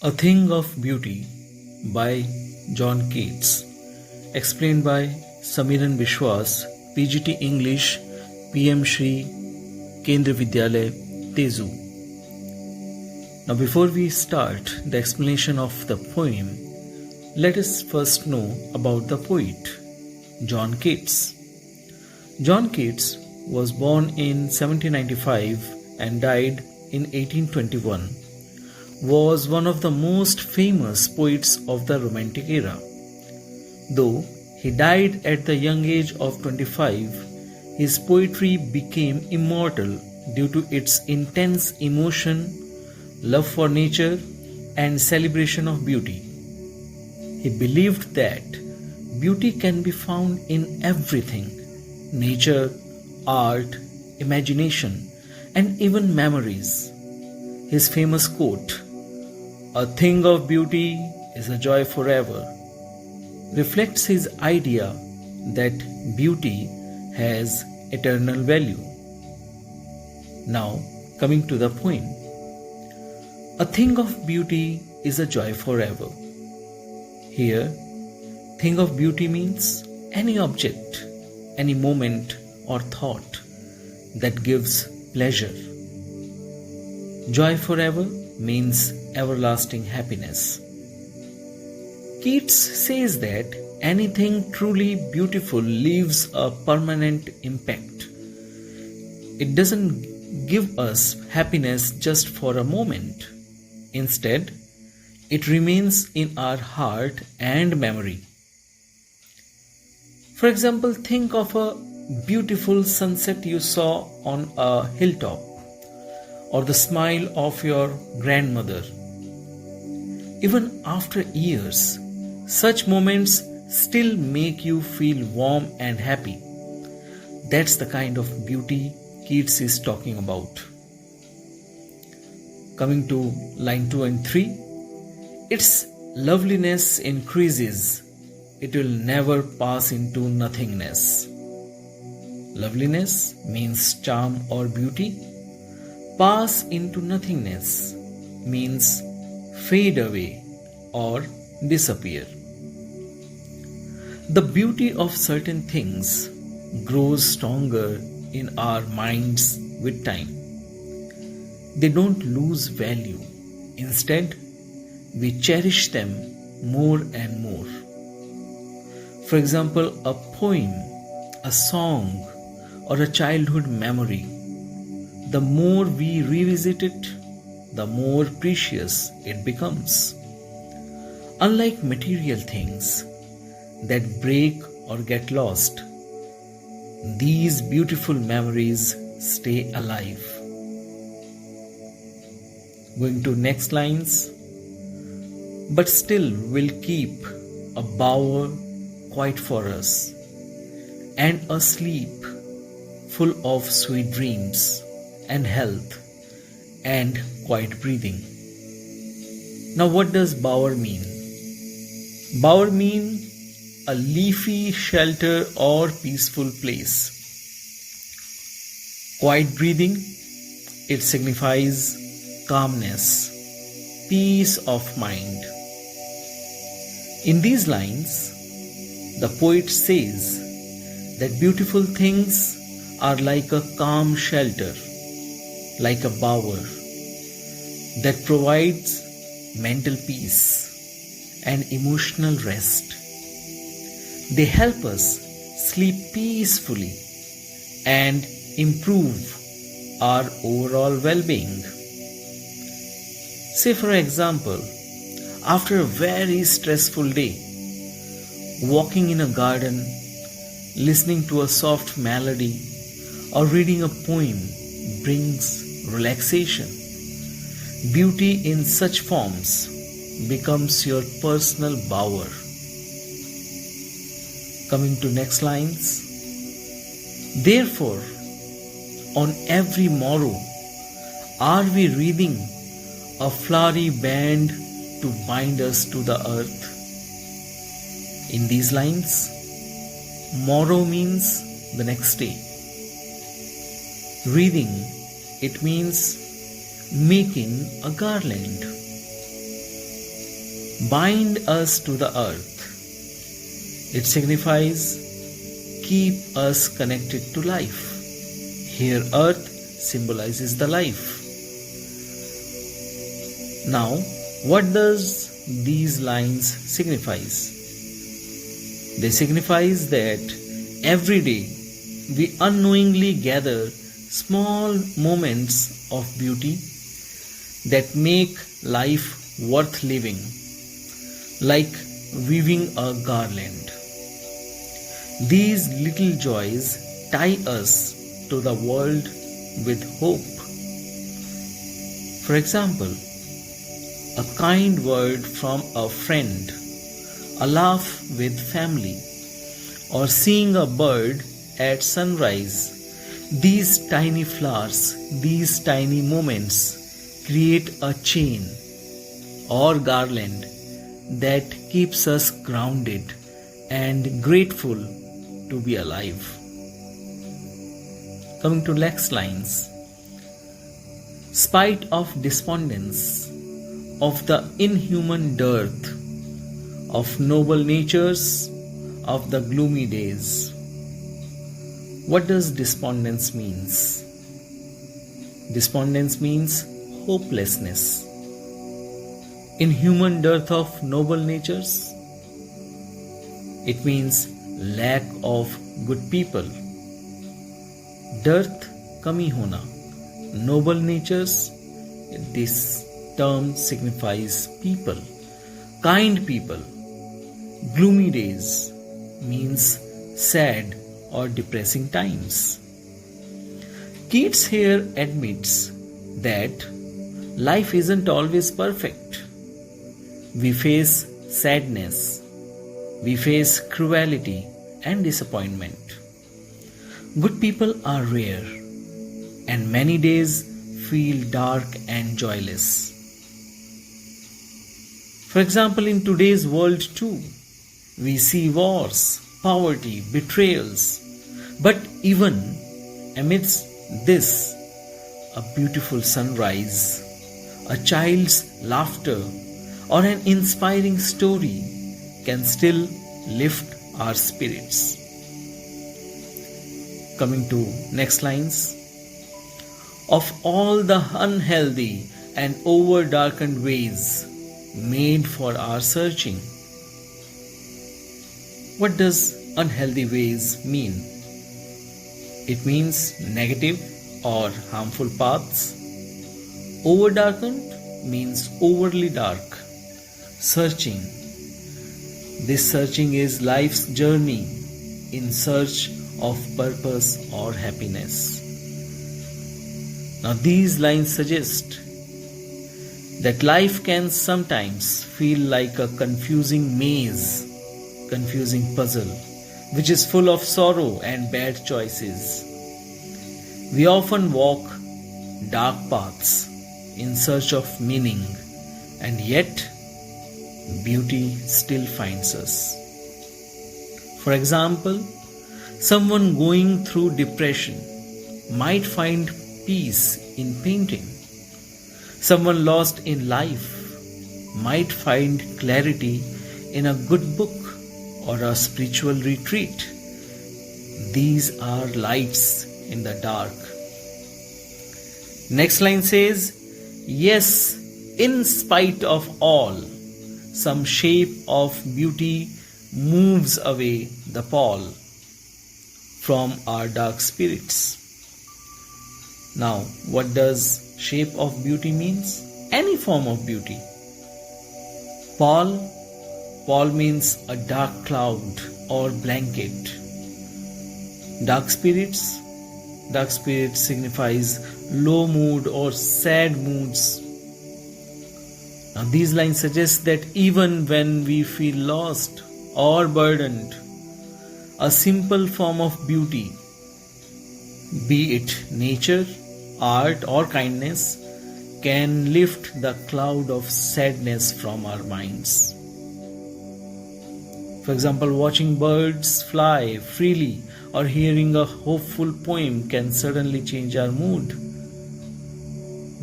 A Thing of Beauty by John Keats. Explained by Samiran Biswas, PGT English, PM Shri Kendra Vidyalaya, Tezu. Now, before we start the explanation of the poem, let us first know about the poet, John Keats. John Keats was born in 1795 and died in 1821. Was one of the most famous poets of the Romantic era. Though he died at the young age of 25, his poetry became immortal due to its intense emotion, love for nature, and celebration of beauty. He believed that beauty can be found in everything: nature, art, imagination, and even memories. His famous quote, "A thing of beauty is a joy forever," reflects his idea that beauty has eternal value. Now, coming to the poem. A thing of beauty is a joy forever. Here, thing of beauty means any object, any moment or thought that gives pleasure. Joy forever means everlasting happiness. Keats says that anything truly beautiful leaves a permanent impact. It doesn't give us happiness just for a moment. Instead, it remains in our heart and memory. For example, think of a beautiful sunset you saw on a hilltop, or the smile of your grandmother. Even after years, such moments still make you feel warm and happy. That's the kind of beauty Keats is talking about. Coming to line 2 and 3, its loveliness increases. It will never pass into nothingness. Loveliness means charm or beauty. Pass into nothingness means fade away or disappear. The beauty of certain things grows stronger in our minds with time. They don't lose value. Instead, we cherish them more and more. For example, a poem, a song, or a childhood memory. The more we revisit it, the more precious it becomes. Unlike material things that break or get lost, these beautiful memories stay alive. Going to next lines. But still we'll keep a bower quiet for us, and a sleep full of sweet dreams and health and quiet breathing. Now, what does bower mean? Bower means a leafy shelter or peaceful place. Quiet breathing, it signifies calmness, peace of mind. In these lines, the poet says that beautiful things are like a calm shelter, like a bower that provides mental peace and emotional rest. They help us sleep peacefully and improve our overall well-being. Say, for example, after a very stressful day, walking in a garden, listening to a soft melody, or reading a poem brings relaxation. Beauty in such forms becomes your personal bower. Coming to next lines. Therefore, on every morrow are we reading a flowery band to bind us to the earth. In these lines, morrow means the next day. Wreathing, it means making a garland. bind us to the earth. It signifies keep us connected to life. Here earth symbolizes the life. Now, what does these lines signifies? They signifies that every day we unknowingly gather small moments of beauty that make life worth living, like weaving a garland. These little joys tie us to the world with hope. For example, a kind word from a friend, a laugh with family, or seeing a bird at sunrise. These tiny flowers, these tiny moments create a chain or garland that keeps us grounded and grateful to be alive. Coming to next lines. Spite of despondence, of the inhuman dearth, of noble natures, of the gloomy days. What does despondence means? Despondence means hopelessness. Inhuman dearth of noble natures? It means lack of good people. Dearth, kami hona. Noble natures, this term signifies people, kind people. Gloomy days means sad or depressing times. Keats here admits that life isn't always perfect. We face sadness, we face cruelty and disappointment. Good people are rare, and many days feel dark and joyless. For example, in today's world too, we see wars, poverty, betrayals. But even amidst this, a beautiful sunrise, a child's laughter, or an inspiring story can still lift our spirits. Coming to next lines. Of all the unhealthy and over-darkened ways made for our searching. What does unhealthy ways mean? It means negative or harmful paths. Over-darkened means overly dark. Searching. This searching is life's journey in search of purpose or happiness. Now these lines suggest that life can sometimes feel like a confusing maze, confusing puzzle, which is full of sorrow and bad choices. We often walk dark paths in search of meaning, and yet beauty still finds us. For example, someone going through depression might find peace in painting. Someone lost in life might find clarity in a good book or a spiritual retreat. These are lights in the dark. Next line says, yes, in spite of all, some shape of beauty moves away the pall from our dark spirits. Now, what does shape of beauty means? Any form of beauty. Pall means a dark cloud or blanket. Dark spirits signifies low mood or sad moods. Now these lines suggest that even when we feel lost or burdened, a simple form of beauty, be it nature, art or kindness, can lift the cloud of sadness from our minds. For example, watching birds fly freely or hearing a hopeful poem can suddenly change our mood.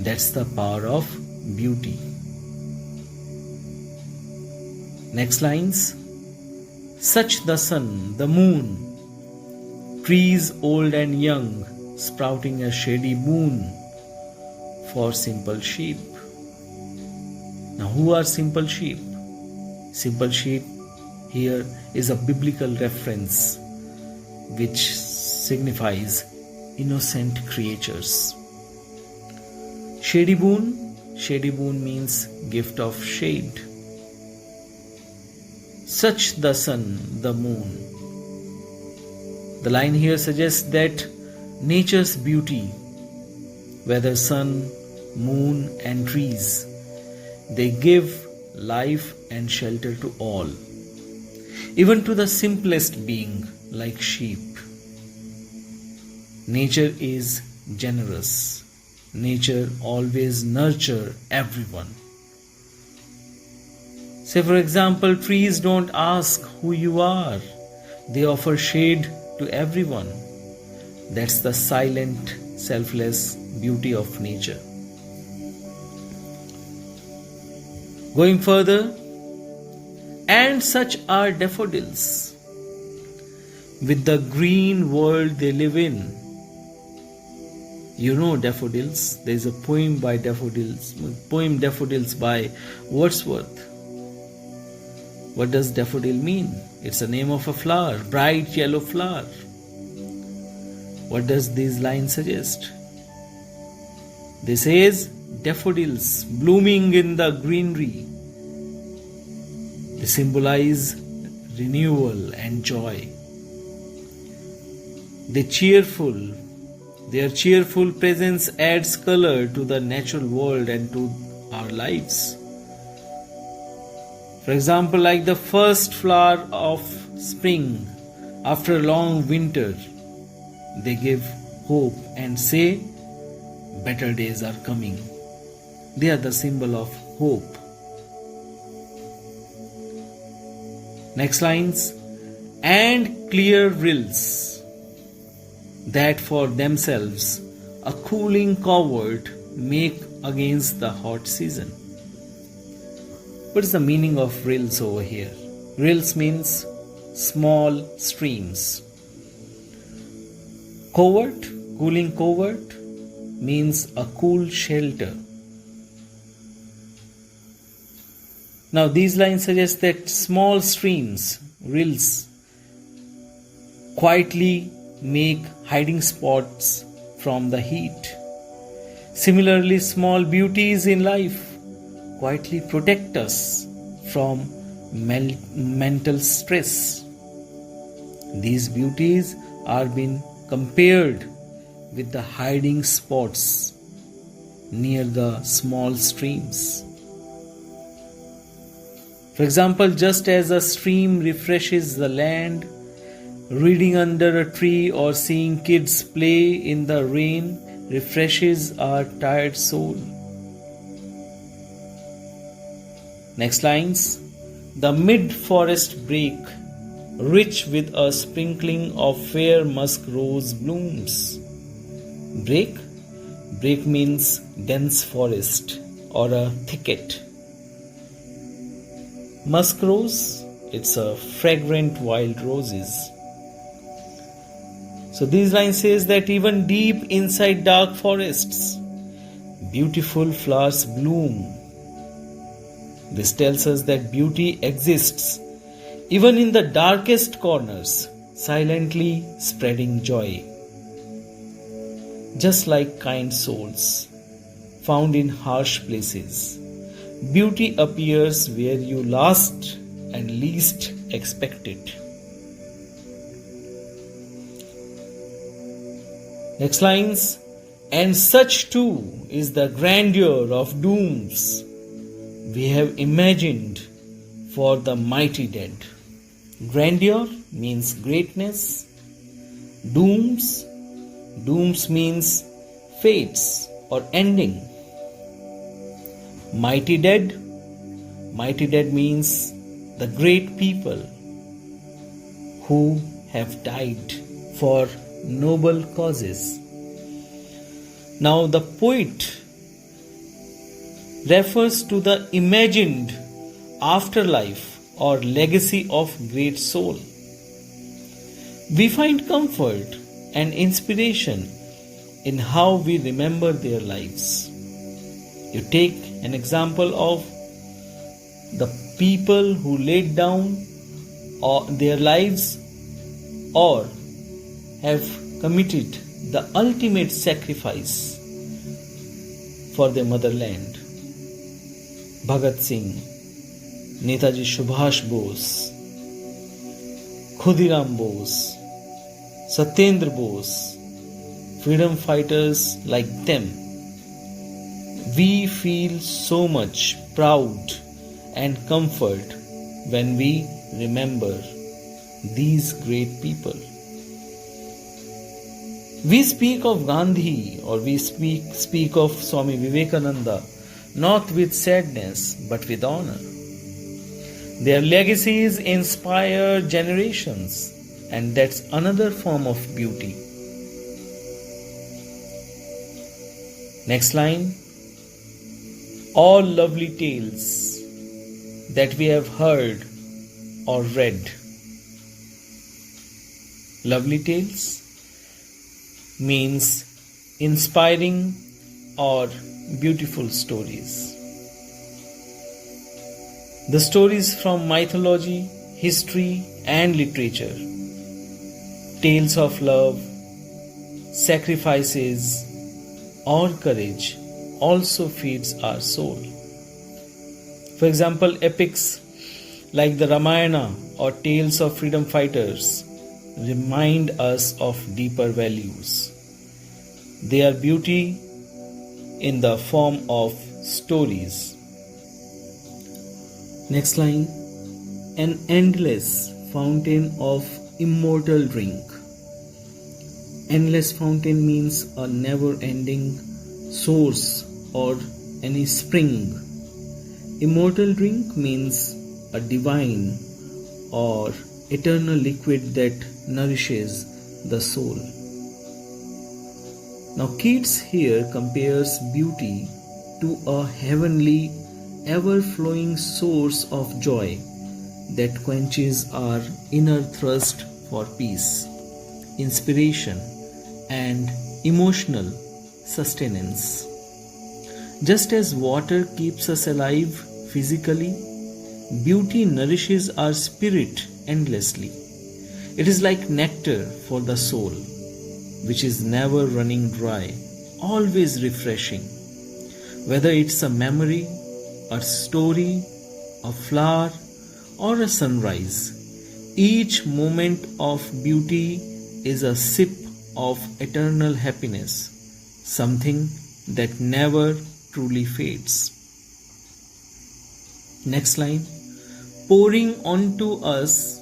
That's the power of beauty. Next lines. Such the sun, the moon, trees old and young, sprouting a shady boon for simple sheep. Now, who are simple sheep? Simple sheep here is a biblical reference which signifies innocent creatures. Shady boon means gift of shade. Such the sun, the moon. The line here suggests that nature's beauty, whether sun, moon and trees, they give life and shelter to all, even to the simplest being like sheep. Nature is generous. Nature always nurtures everyone. Say, for example, trees don't ask who you are. They offer shade to everyone. That's the silent, selfless beauty of nature. Going further, and such are daffodils. With the green world they live in. You know daffodils. There is a poem Daffodils by Wordsworth. What does daffodil mean? It's the name of a flower, bright yellow flower. What does these lines suggest? They says daffodils blooming in the greenery. They symbolize renewal and joy. Their cheerful presence adds color to the natural world and to our lives. For example, like the first flower of spring after a long winter, they give hope and say, better days are coming. They are the symbol of hope. Next lines. And clear rills, that for themselves a cooling covert make against the hot season. What is the meaning of rills over here? Rills means small streams. Cooling covert means a cool shelter. Now these lines suggest that small streams, rills, quietly make hiding spots from the heat. Similarly, small beauties in life quietly protect us from mental stress. These beauties are being compared with the hiding spots near the small streams. For example, just as a stream refreshes the land, reading under a tree or seeing kids play in the rain refreshes our tired soul. Next lines. The mid-forest brake, rich with a sprinkling of fair musk rose blooms. Brake means dense forest or a thicket. Musk rose, it's a fragrant wild roses. So these lines says that even deep inside dark forests, beautiful flowers bloom. This tells us that beauty exists even in the darkest corners, silently spreading joy. Just like kind souls found in harsh places, beauty appears where you last and least expect it. Next lines. And such too is the grandeur of dooms we have imagined for the mighty dead. Grandeur means greatness. Dooms means fates or ending. Mighty dead means the great people who have died for noble causes. Now the poet refers to the imagined afterlife or legacy of great soul. We find comfort and inspiration in how we remember their lives. You take an example of the people who laid down their lives or have committed the ultimate sacrifice for their motherland. Bhagat Singh, Netaji Subhash Bose, Khudiram Bose, Satyendra Bose, freedom fighters like them. We feel so much proud and comfort when we remember these great people. We speak of Gandhi or we speak of Swami Vivekananda not with sadness but with honor. Their legacies inspire generations, and that's another form of beauty. Next line. All lovely tales that we have heard or read. Lovely tales means inspiring or beautiful stories. The stories from mythology, history, and literature. Tales of love, sacrifices, or courage also feeds our soul. For example, epics like the Ramayana or tales of freedom fighters remind us of deeper values. They are beauty in the form of stories. Next line. An endless fountain of immortal drink. Endless fountain means a never-ending source or any spring. Immortal drink means a divine or eternal liquid that nourishes the soul. Now Keats here compares beauty to a heavenly, ever-flowing source of joy that quenches our inner thirst for peace, inspiration, and emotional sustenance. Just as water keeps us alive physically, beauty nourishes our spirit endlessly. It is like nectar for the soul, which is never running dry, always refreshing. Whether it's a memory, a story, a flower, or a sunrise, each moment of beauty is a sip of eternal happiness, something that never truly fades. Next line. Pouring onto us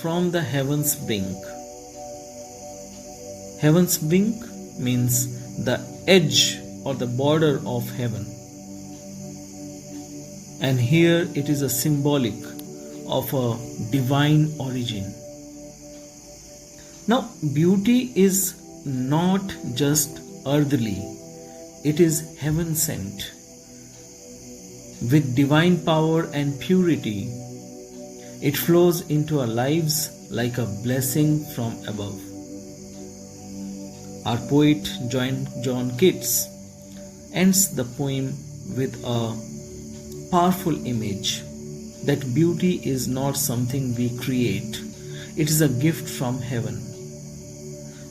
from the heaven's brink. Heaven's brink means the edge or the border of heaven. And here it is a symbolic of a divine origin. Now, beauty is not just earthly, it is heaven sent. With divine power and purity, it flows into our lives like a blessing from above. Our poet John Keats ends the poem with a powerful image that beauty is not something we create, it is a gift from heaven.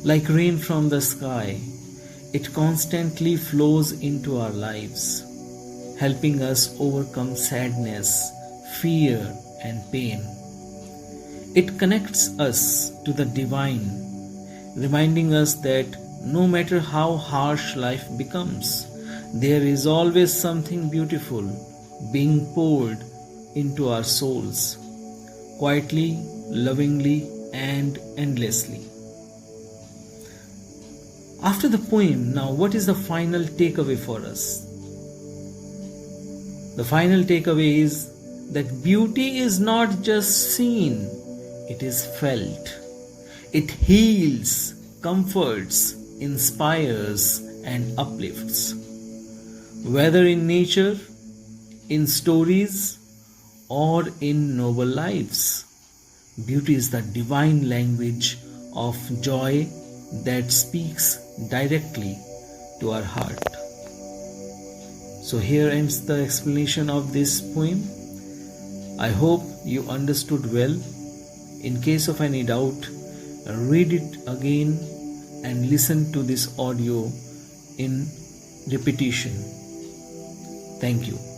Like rain from the sky, it constantly flows into our lives, helping us overcome sadness, fear, and pain. It connects us to the divine, reminding us that no matter how harsh life becomes, there is always something beautiful being poured into our souls, quietly, lovingly, and endlessly. After the poem, now what is the final takeaway for us? The final takeaway is that beauty is not just seen, it is felt. It heals, comforts, inspires, and uplifts. Whether in nature, in stories, or in noble lives. Beauty is the divine language of joy that speaks directly to our heart. So here ends the explanation of this poem. I hope you understood well. In case of any doubt, read it again and listen to this audio in repetition. Thank you.